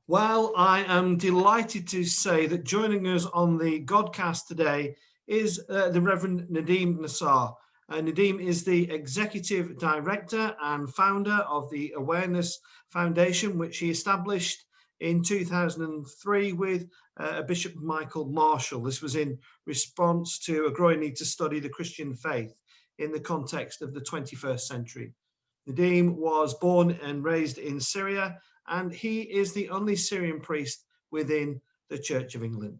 Well, I am delighted to say that joining us on the Godcast today is the Reverend Nadim Nassar. Nadim is the Executive Director and founder of the Awareness Foundation, which he established in 2003 with Bishop Michael Marshall. This was in response to a growing need to study the Christian faith in the context of the 21st century. Nadim was born and raised in Syria, and he is the only Syrian priest within the Church of England.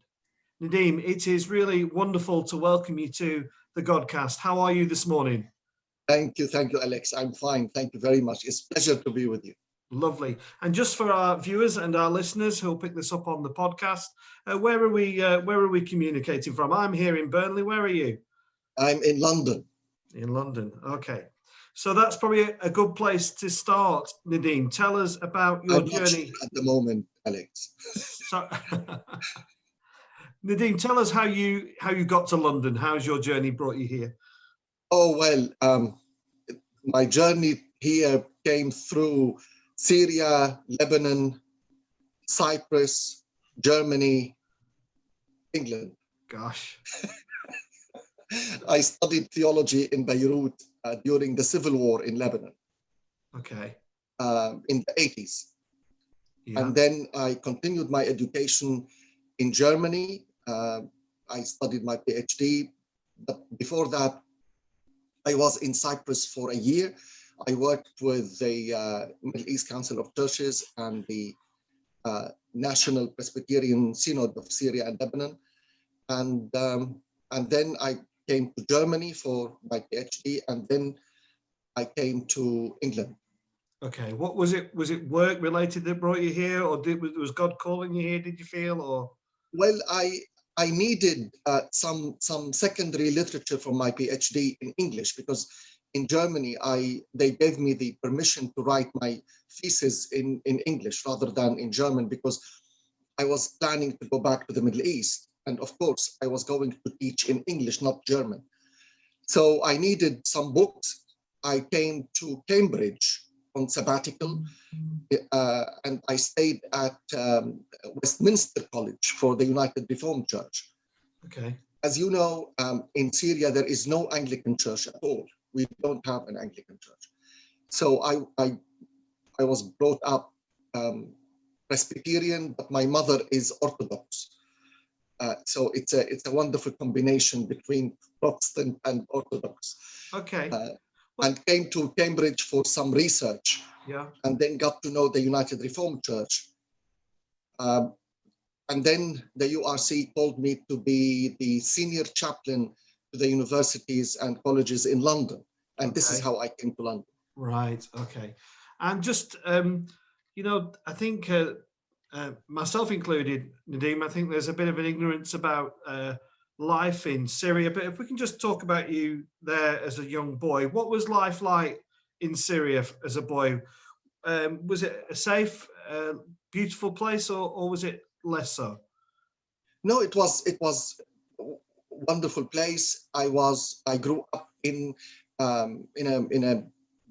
Nadim, it is really wonderful to welcome you to the Godcast. How are you this morning? Thank you, Alex. I'm fine. Thank you very much. It's a pleasure to be with you. Lovely. And just for our viewers and our listeners who'll pick this up on the podcast, where are we communicating from? I'm here in Burnley. Where are you? I'm in London. In London. Okay. So that's probably a good place to start, Nadim. Tell us about your journey. At the moment, Alex. So, Nadim, tell us how you got to London. How's your journey brought you here? Oh, well, my journey here came through Syria, Lebanon, Cyprus, Germany, England. Gosh. I studied theology in Beirut during the civil war in Lebanon. Okay. In the 80s. Yeah. And then I continued my education in Germany. I studied my PhD, but before that, I was in Cyprus for a year. I worked with the Middle East Council of Churches and the National Presbyterian Synod of Syria and Lebanon. And then I came to Germany for my PhD, and then I came to England. Okay. What was it? Was it work related that brought you here, or was God calling you here? Did you feel, or? Well, I needed some secondary literature for my PhD in English, because in Germany they gave me the permission to write my thesis in English rather than in German, because I was planning to go back to the Middle East. And of course, I was going to teach in English, not German. So I needed some books. I came to Cambridge on sabbatical, and I stayed at Westminster College for the United Reformed Church. Okay. As you know, in Syria, there is no Anglican church at all. We don't have an Anglican church. So I was brought up Presbyterian, but my mother is Orthodox. So it's a wonderful combination between Protestant and Orthodox. Okay. And came to Cambridge for some research. Yeah. And then got to know the United Reformed Church. And then the URC called me to be the senior chaplain to the universities and colleges in London. And this is how I came to London. Right. Okay. And just, I think myself included, Nadim, I think there's a bit of an ignorance about life in Syria. But if we can just talk about you there as a young boy, what was life like in Syria as a boy? Was it a safe, beautiful place, or was it less so? No, it was a wonderful place. I grew up in a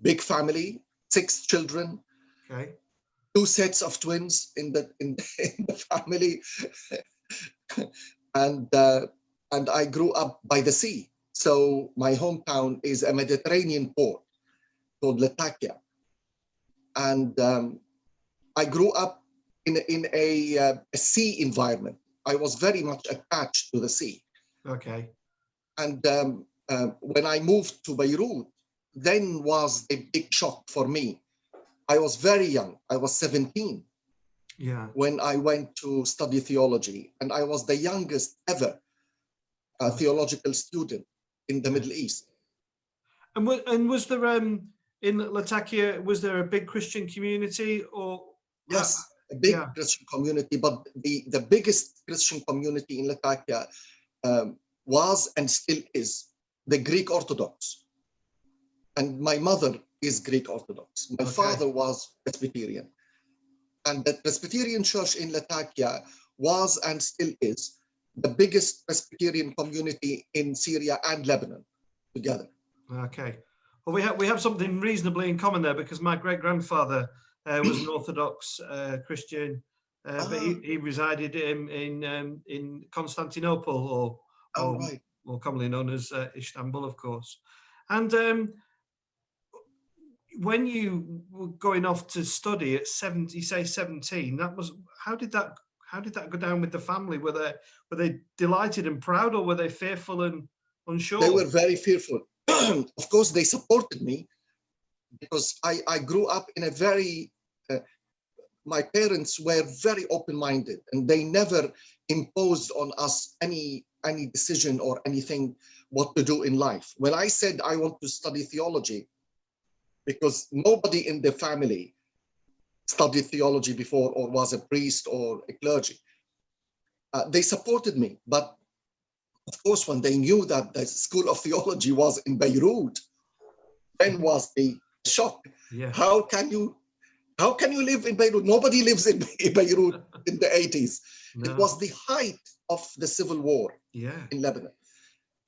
big family, 6 children. Okay. 2 sets of twins in the family, and I grew up by the sea. So my hometown is a Mediterranean port called Latakia, and I grew up in a sea environment. I was very much attached to the sea. Okay. And when I moved to Beirut, then was a big shock for me. I was very young. I was 17 when I went to study theology, and I was the youngest ever theological student in the Middle East. And was there in Latakia, was there a big Christian community, or? Yes, a big Christian community, but the biggest Christian community in Latakia was and still is the Greek Orthodox. And my mother is Greek Orthodox. My father was Presbyterian. And the Presbyterian church in Latakia was and still is the biggest Presbyterian community in Syria and Lebanon together. Okay. Well, we have something reasonably in common there, because my great-grandfather was an Orthodox Christian but he resided in Constantinople, Right. or commonly known as Istanbul, of course. And when you were going off to study at 70, you say 17, that was, how did that go down with the family? Were they delighted and proud, or were they fearful and unsure? They were very fearful. Of course, they supported me because I grew up in a very, my parents were very open-minded, and they never imposed on us any decision or anything what to do in life. When I said I want to study theology, because nobody in the family studied theology before or was a priest or a clergy, they supported me. But of course, when they knew that the School of Theology was in Beirut, then was the shock. Yeah. How can you live in Beirut? Nobody lives in Beirut in the 80s. No. It was the height of the civil war in Lebanon.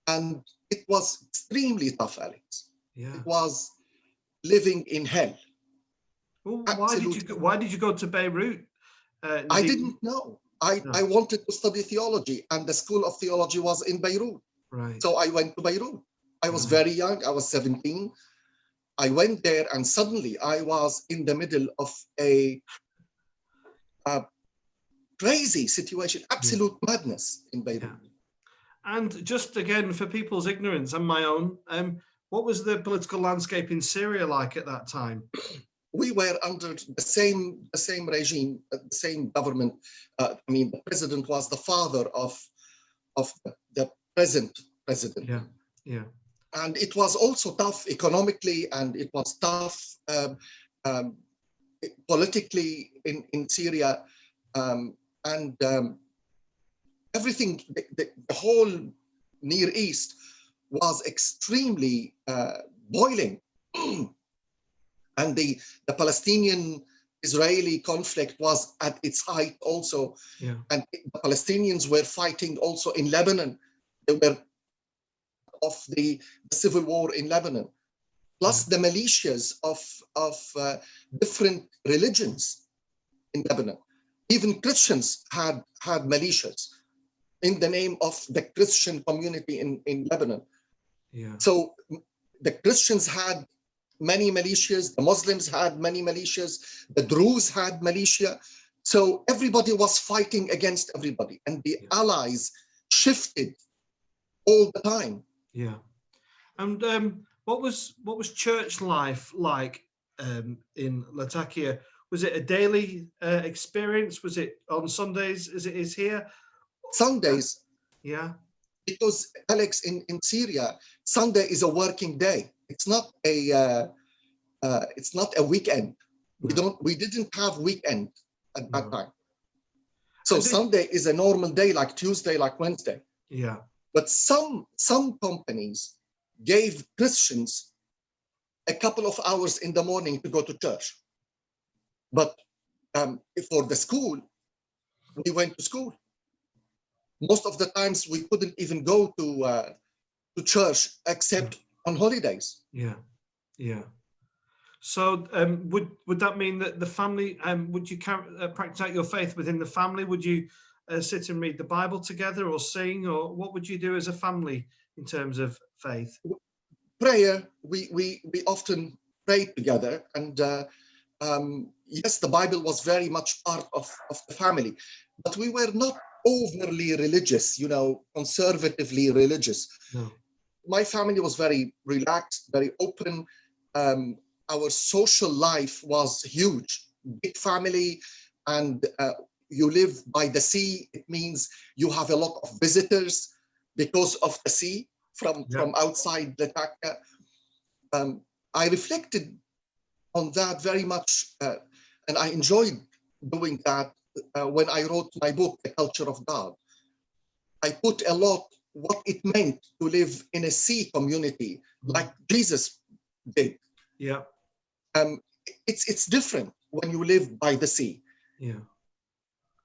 And it was extremely tough, Alex. Yeah. It was living in hell. Well, why did you go to Beirut? I didn't know. I wanted to study theology, and the School of Theology was in Beirut. Right. So I went to Beirut. I was very young. I was 17. I went there, and suddenly I was in the middle of a crazy situation, absolute madness in Beirut. Yeah. And just again, for people's ignorance and my own, what was the political landscape in Syria like at that time? We were under the same regime, the same government. I mean, the president was the father of the present president. Yeah, yeah. And it was also tough economically, and it was tough politically in Syria, and everything. The whole Near East was extremely boiling. And the Palestinian-Israeli conflict was at its height also. Yeah. And the Palestinians were fighting also in Lebanon. They were of the civil war in Lebanon. Plus the militias of different religions in Lebanon. Even Christians had militias in the name of the Christian community in Lebanon. Yeah. So the Christians had many militias, the Muslims had many militias, the Druze had militia. So everybody was fighting against everybody, and the allies shifted all the time. Yeah. And what was church life like in Latakia? Was it a daily experience? Was it on Sundays as it is here? Sundays. Yeah. Because Alex, in Syria, Sunday is a working day. It's not a weekend. We didn't have weekend at that time. So Sunday is a normal day, like Tuesday, like Wednesday. Yeah. But some companies gave Christians a couple of hours in the morning to go to church. But for the school, we went to school. Most of the times we couldn't even go to church except on holidays. Yeah, yeah. So would that mean that the family, would you practice out your faith within the family? Would you sit and read the Bible together or sing, or what would you do as a family in terms of faith? Prayer, we often prayed together, and yes, the Bible was very much part of the family, but we were not overly religious, conservatively religious. No. My family was very relaxed, very open. Our social life was huge, big family, and you live by the sea. It means you have a lot of visitors because of the sea from outside Latakia. I reflected on that very much, and I enjoyed doing that when I wrote my book, The Culture of God. I put a lot what it meant to live in a sea community like Jesus did. Yeah. It's different when you live by the sea. Yeah.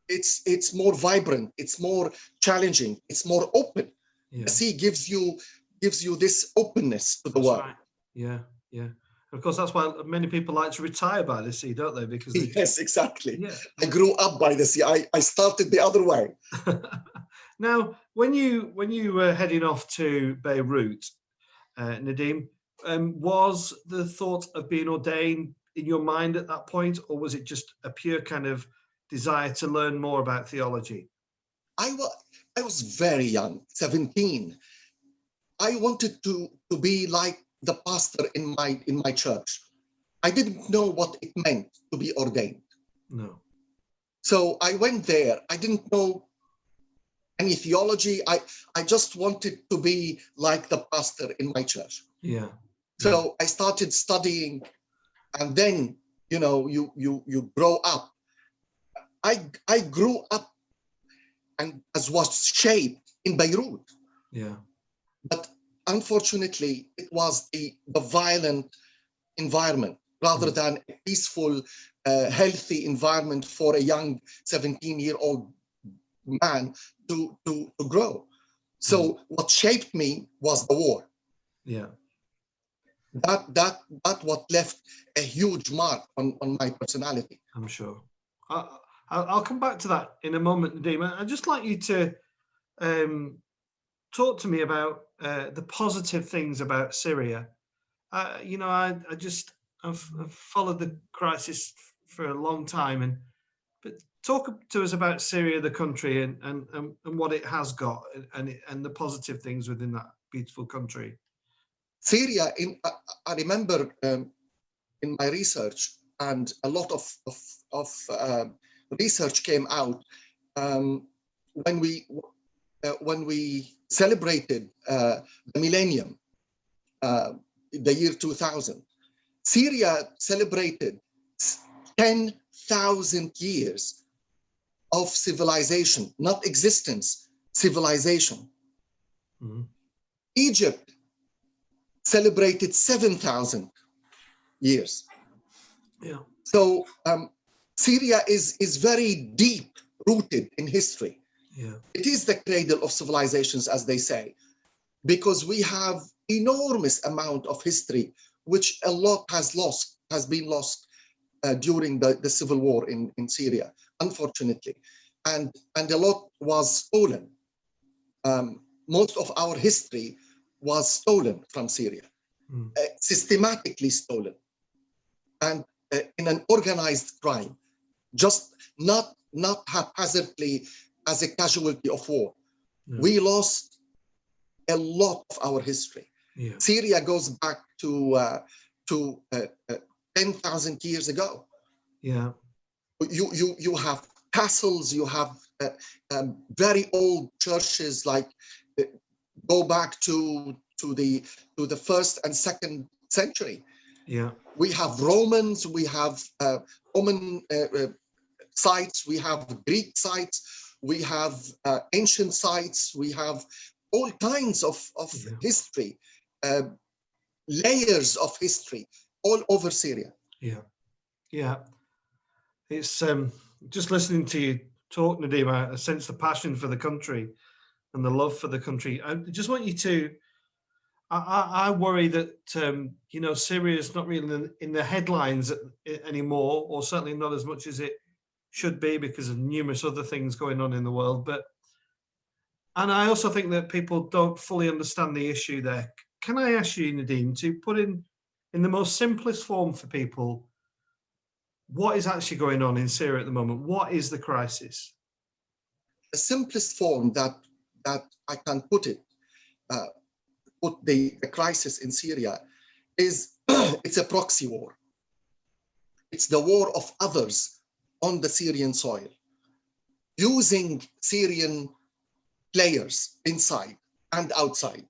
It's more vibrant, it's more challenging, it's more open. Yeah. The sea gives you this openness to the world. Right. Yeah, yeah. Of course, that's why many people like to retire by the sea, don't they? Because they Yes, exactly. yeah. I grew up by the sea. I started the other way. Now, when you were heading off to Beirut, Nadim, was the thought of being ordained in your mind at that point, or was it just a pure kind of desire to learn more about theology? I was very young, 17. I wanted to be like the pastor in my church. I didn't know what it meant to be ordained. No. So I went there. I didn't know any theology. I just wanted to be like the pastor in my church. Yeah. So I started studying, and then you grow up. I grew up and as was shaped in Beirut. Yeah. But unfortunately, it was the violent environment rather than a peaceful, healthy environment for a young 17-year-old man to grow. So what shaped me was the war. Yeah. That what left a huge mark on my personality. I'm sure. I'll come back to that in a moment, Nadim. I'd just like you to talk to me about the positive things about Syria. I've followed the crisis for a long time, but talk to us about Syria, the country, and what it has got, and the positive things within that beautiful country. Syria, I remember in my research, and a lot of research came out when we celebrated the millennium, the year 2000. Syria celebrated 10,000 years of civilization, not existence, civilization. Mm-hmm. Egypt celebrated 7,000 years. Yeah. So Syria is very deep rooted in history. Yeah. It is the cradle of civilizations, as they say, because we have enormous amount of history, which a lot has been lost during the civil war in Syria, unfortunately, and a lot was stolen. Most of our history was stolen from Syria, systematically stolen, and in an organized crime, just not haphazardly as a casualty of war. Yeah. We lost a lot of our history. Yeah. Syria goes back to 10,000 years ago. Yeah. You have castles, you have very old churches, like go back to the first and second century. Yeah. We have Romans, we have Roman sites, we have Greek sites, we have ancient sites, we have all kinds of history, layers of history all over Syria. Yeah, yeah. It's just listening to you talk, Nadim, I sense the passion for the country and the love for the country. I just want you to, I worry that, Syria is not really in the headlines anymore, or certainly not as much as it should be because of numerous other things going on in the world. And I also think that people don't fully understand the issue there. Can I ask you, Nadim, to put in the most simplest form for people, what is actually going on in Syria at the moment? What is the crisis? The simplest form that I can put it, put the crisis in Syria is it's a proxy war. It's the war of others on the Syrian soil, using Syrian players inside and outside.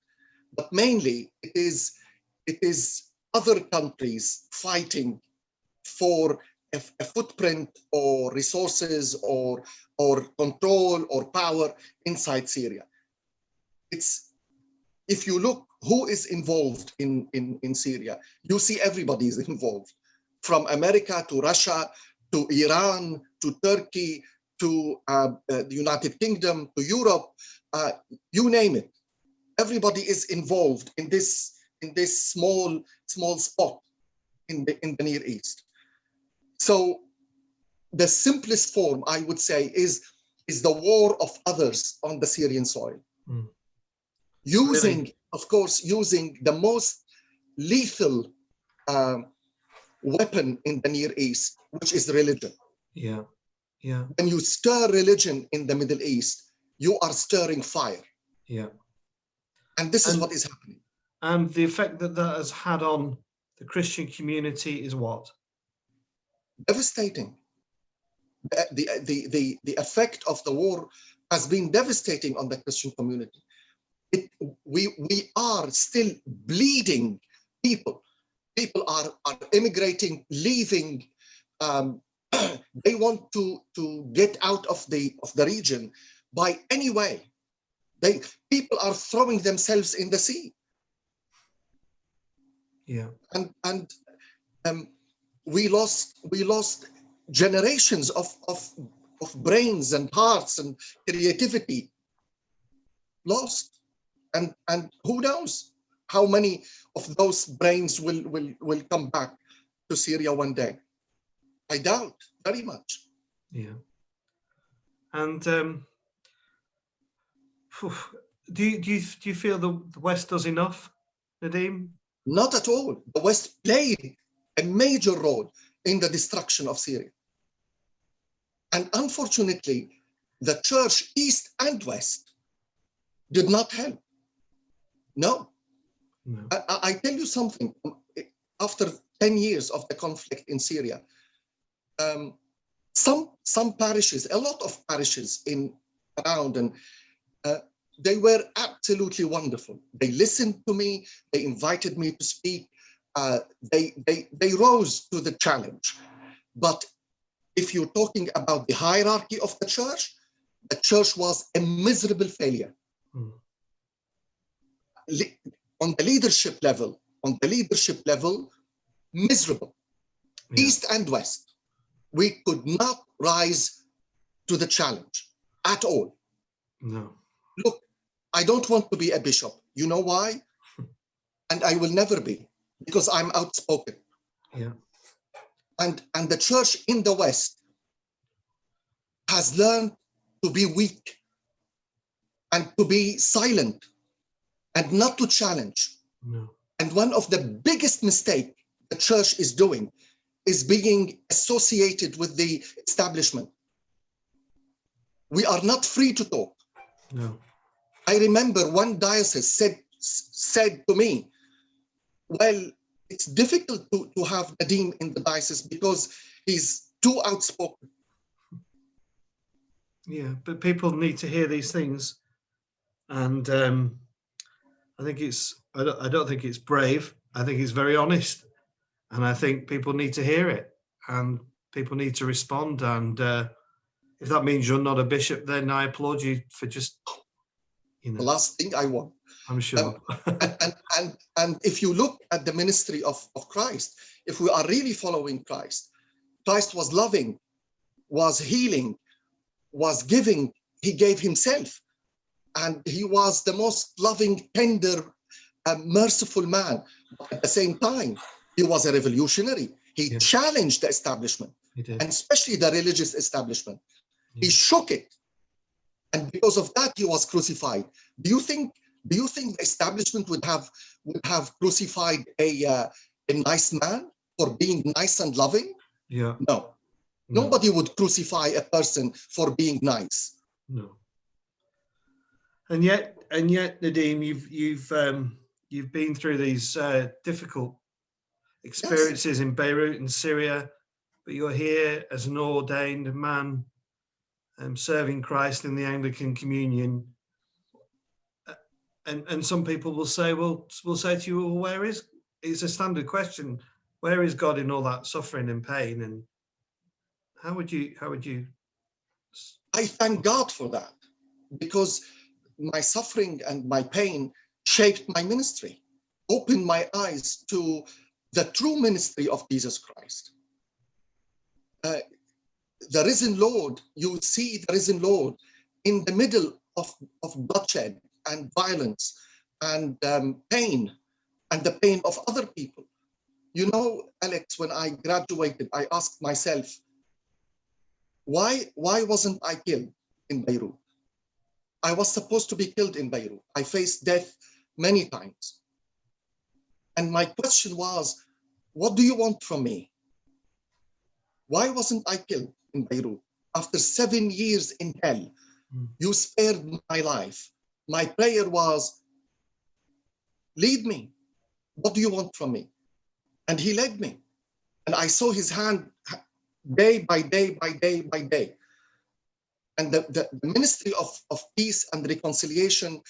But mainly it is other countries fighting for a footprint or resources or control or power inside Syria. If you look who is involved in Syria, you see everybody is involved, from America to Russia to Iran to Turkey to the United Kingdom to Europe, you name it. Everybody is involved in this small spot. in the Near East. So the simplest form, I would say, is the war of others on the Syrian soil. Using, Really? of course, using the most lethal weapon in the Near East, which is religion. Yeah, yeah, When you stir religion in the Middle East, you are stirring fire. yeah. And this is And what is happening. and the effect that that has had on the Christian community is what? Devastating. The effect of the war has been devastating on the Christian community. We are still bleeding people. People are immigrating, leaving. They want to get out of the region by any way. People are throwing themselves in the sea. Yeah, And we lost generations of brains and hearts and creativity lost. And who knows how many of those brains will come back to Syria one day. I doubt very much. yeah. And do you feel the West does enough, Nadim? Not at all. The West played a major role in the destruction of Syria. And unfortunately, the church, East and West, did not help. No. No. I tell you something. After 10 years of the conflict in Syria, some parishes, a lot of parishes around, and they were absolutely wonderful. They listened to me. They invited me to speak. They rose to the challenge. But if you're talking about the hierarchy of the church was a miserable failure. On the leadership level, miserable. Yeah. East and West, we could not rise to the challenge at all. No. Look, I don't want to be a bishop. You know why? And I will never be, because I'm outspoken. Yeah. And the church in the West has learned to be weak and to be silent and not to challenge. No. And one of the biggest mistakes the church is doing is being associated with the establishment. We are not free to talk. No. I remember one diocese said to me, well, it's difficult to have Nadim in the diocese because he's too outspoken. Yeah, but people need to hear these things, and I think I don't think it's brave. I think it's very honest, and I think people need to hear it, and people need to respond. And if that means you're not a bishop, then I applaud you for just, The last thing I want. I'm sure. And if you look at the ministry of Christ, if we are really following Christ was loving, was healing, was giving. He gave himself, and he was the most loving, tender, merciful man. But at the same time, he was a revolutionary. He challenged the establishment, and especially the religious establishment. He shook it, and because of that, he was crucified. Do you think the establishment would have crucified a nice man for being nice and loving? Yeah. No. Nobody would crucify a person for being nice. No. And yet, Nadim, you've been through these difficult experiences in Beirut and Syria, but you're here as an ordained man, serving Christ in the Anglican Communion. And some people will say, will say to you, well, where is? It's a standard question. Where is God in all that suffering and pain? And how would you? I thank God for that, because my suffering and my pain shaped my ministry, opened my eyes to the true ministry of Jesus Christ. The risen Lord, you see the risen Lord in the middle of bloodshed and violence and pain and the pain of other people. You know, Alex, when I graduated, I asked myself, why wasn't I killed in Beirut? I was supposed to be killed in Beirut. I faced death many times. And my question was, what do you want from me? Why wasn't I killed in Beirut? After 7 years in hell, you spared my life. My prayer was, lead me. What do you want from me? And he led me. And I saw his hand day by day by day by day. And the Ministry of Peace and Reconciliation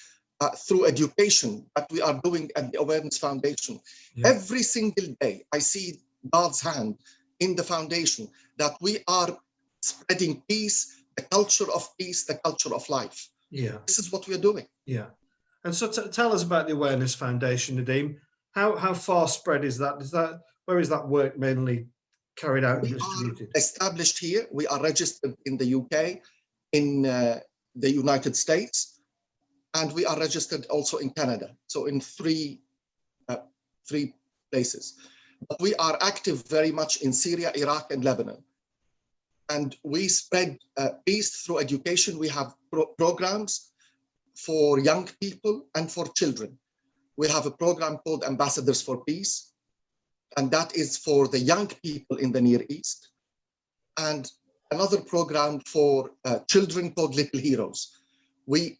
through education that we are doing at the Awareness Foundation, every single day I see God's hand in the foundation, that we are spreading peace, the culture of peace, the culture of life. Yeah. This is what we're doing. Yeah. And so tell us about the Awareness Foundation, Nadim. How far spread is that? Where is that work mainly carried out and distributed? We are established here. We are registered in the UK, in the United States, and we are registered also in Canada. So in three places. But we are active very much in Syria, Iraq, and Lebanon. And we spread peace through education. We have programs for young people and for children. We have a program called Ambassadors for Peace, and that is for the young people in the Near East. And another program for children called Little Heroes. We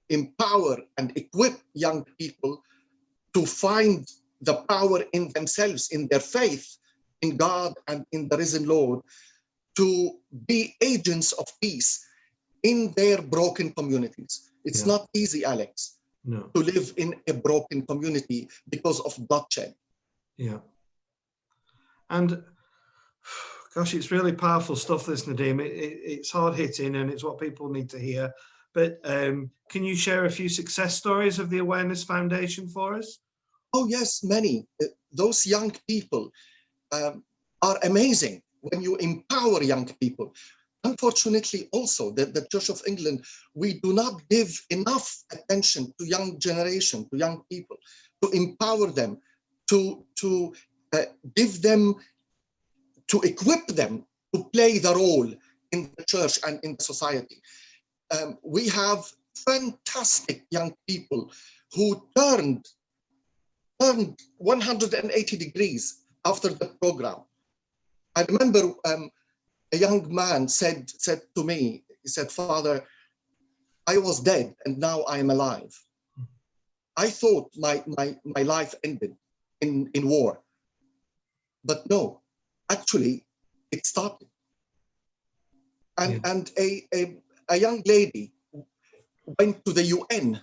empower and equip young people to find the power in themselves, in their faith, in God and in the risen Lord, to be agents of peace in their broken communities. It's not easy, Alex, to live in a broken community because of bloodshed. Yeah. And gosh, it's really powerful stuff, this, Nadim. It's hard hitting and it's what people need to hear. But can you share a few success stories of the Awareness Foundation for us? Oh, yes, many. Those young people are amazing when you empower young people. Unfortunately, also, the Church of England, we do not give enough attention to young generation, to young people, to empower them, to give them, to equip them to play the role in the church and in society. We have fantastic young people who turned 180 degrees after the program. I remember a young man said to me, he said, "Father, I was dead and now I am alive. I thought my life ended in war. But no, actually it started." And a young lady went to the UN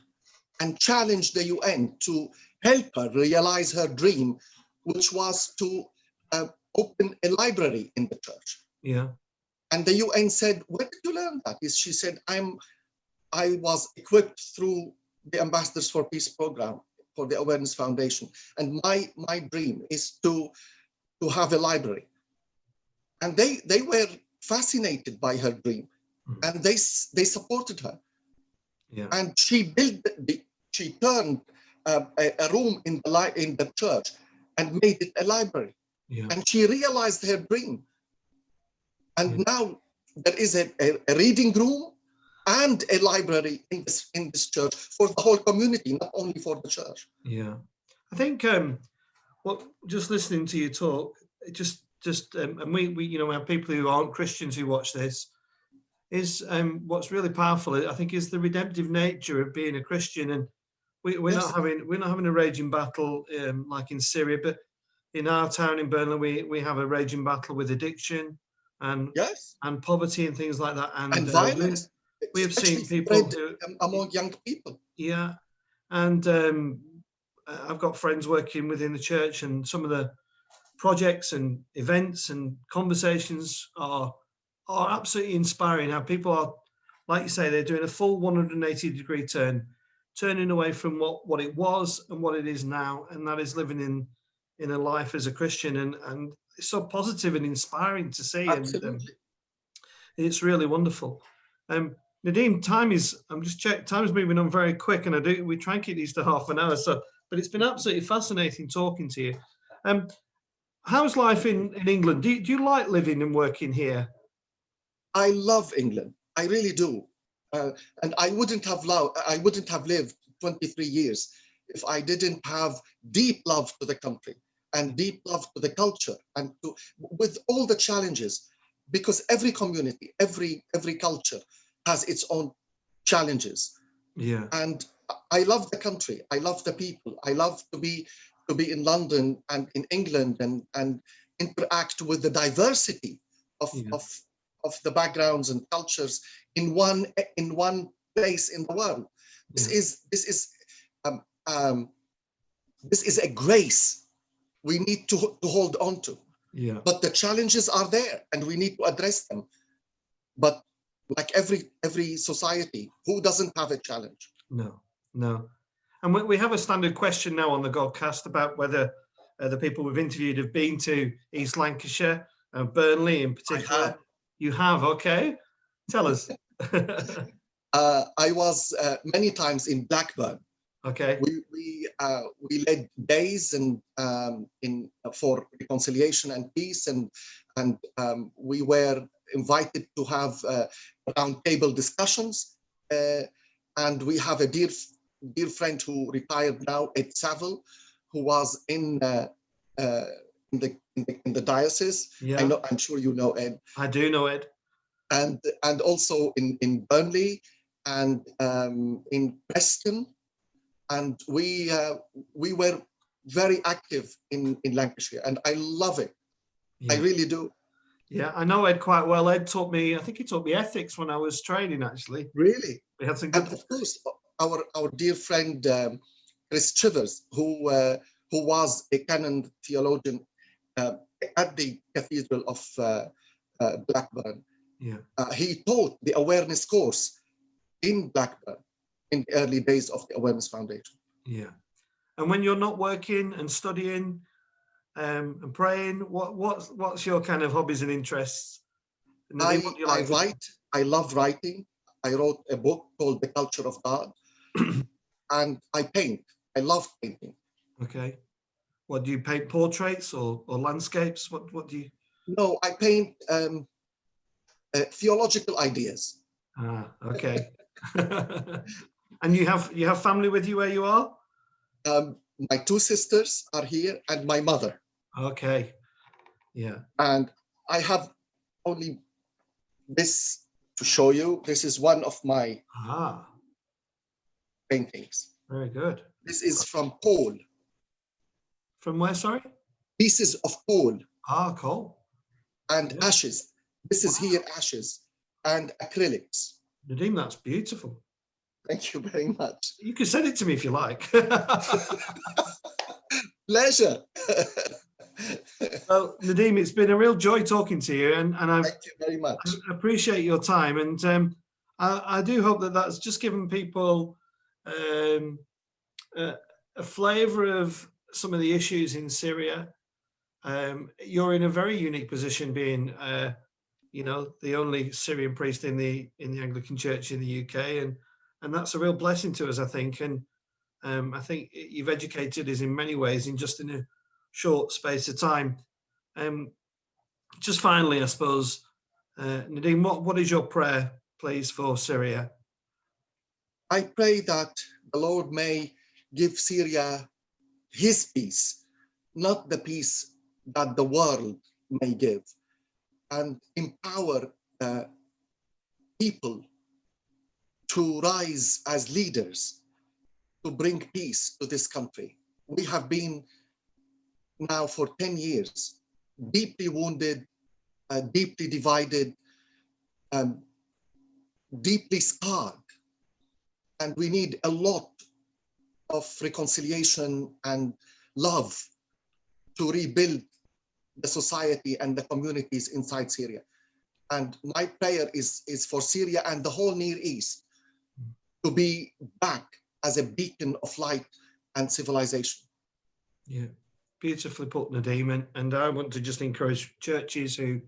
and challenged the UN to help her realize her dream, which was to open a library in the church. Yeah. And the UN said, "Where did you learn that?" She said, I was equipped through the Ambassadors for Peace program for the Awareness Foundation. And my dream is to have a library. And they were fascinated by her dream, and they supported her. Yeah. And she turned a room in the church and made it a library. Yeah. And she realized her dream. And now there is a reading room and a library in this church for the whole community, not only for the church. Yeah, I think just listening to you talk, it just and we you know, we have people who aren't Christians who watch this, is what's really powerful, I think, is the redemptive nature of being a Christian. And we're not having a raging battle like in Syria, but in our town in Burnley we have a raging battle with addiction and poverty and things like that, and violence. We have seen people among young people. Yeah, and I've got friends working within the church, and some of the projects and events and conversations are absolutely inspiring. How people are, like you say, they're doing a full 180-degree turn, turning away from what it was and what it is now, and that is living in a life as a Christian, and it's so positive and inspiring to see. Absolutely. And it's really wonderful. Nadim, time is moving on very quick, and we try and keep these to half an hour. But it's been absolutely fascinating talking to you. How's life in England? Do you like living and working here? I love England. I really do. And I wouldn't have lived 23 years if I didn't have deep love to the country and deep love to the culture and with all the challenges, because every community, every culture has its own challenges. Yeah. And I love the country. I love the people. I love to be in London and in England and interact with the diversity of Yeah. of the backgrounds and cultures in one place in the world. This um, um, is a grace we need to hold on to. Yeah. But the challenges are there, and we need to address them. But like every society, who doesn't have a challenge? No, no. And we have a standard question now on the Godcast about whether the people we've interviewed have been to East Lancashire, Burnley in particular. I have. You have, okay. Tell us. I was many times in Blackburn. Okay. We led days and for reconciliation and peace, and we were invited to have roundtable discussions. And we have a dear friend who retired now, Ed Saville, who was in the diocese. Yeah. I'm sure you know Ed. I do know Ed. And also in Burnley and in Preston. And we were very active in Lancashire, and I love it. Yeah. I really do. Yeah, I know Ed quite well. Ed taught me, I think he taught me ethics when I was training, actually. Really? We had some good. And of course, our dear friend Chris Chivers, who was a canon theologian at the Cathedral of Blackburn. Yeah. He taught the awareness course in Blackburn in the early days of the Awareness Foundation. Yeah. And when you're not working and studying and praying, what's your kind of hobbies and interests? I write. I love writing. I wrote a book called The Culture of God. And I paint. I love painting. Okay. What do you paint? Portraits or landscapes? What do you? No, I paint theological ideas. Ah, okay. And you have family with you where you are? My two sisters are here and my mother. Okay. Yeah. And I have only this to show you. This is one of my paintings. Very good. This is from coal. From where, sorry? Pieces of coal. Ah, coal. And ashes. This is here ashes and acrylics. Nadim, that's beautiful. Thank you very much. You can send it to me if you like. Pleasure. Well, Nadim, it's been a real joy talking to you, and thank you very much. I appreciate your time, and I do hope that that's just given people a flavour of some of the issues in Syria. You're in a very unique position, being the only Syrian priest in the Anglican Church in the UK, and that's a real blessing to us, I think. And I think you've educated us in many ways in just in a short space of time. Just finally, I suppose, Nadim, what is your prayer, please, for Syria? I pray that the Lord may give Syria his peace, not the peace that the world may give, and empower people to rise as leaders to bring peace to this country. We have been now for 10 years deeply wounded, deeply divided, deeply scarred. And we need a lot of reconciliation and love to rebuild the society and the communities inside Syria. And my prayer is for Syria and the whole Near East to be back as a beacon of light and civilization. Yeah, beautifully put, Nadim. And I want to just encourage churches who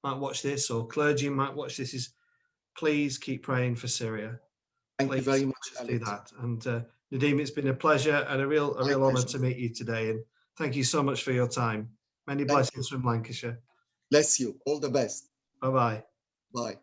might watch this, or clergy might watch this, is please keep praying for Syria. Thank you very much, do that. And Nadim, it's been a pleasure and a real honor to meet you today. And Thank you so much for your time. Many Thank blessings you. from Lancashire. Bless you. All the best. Bye-bye. Bye.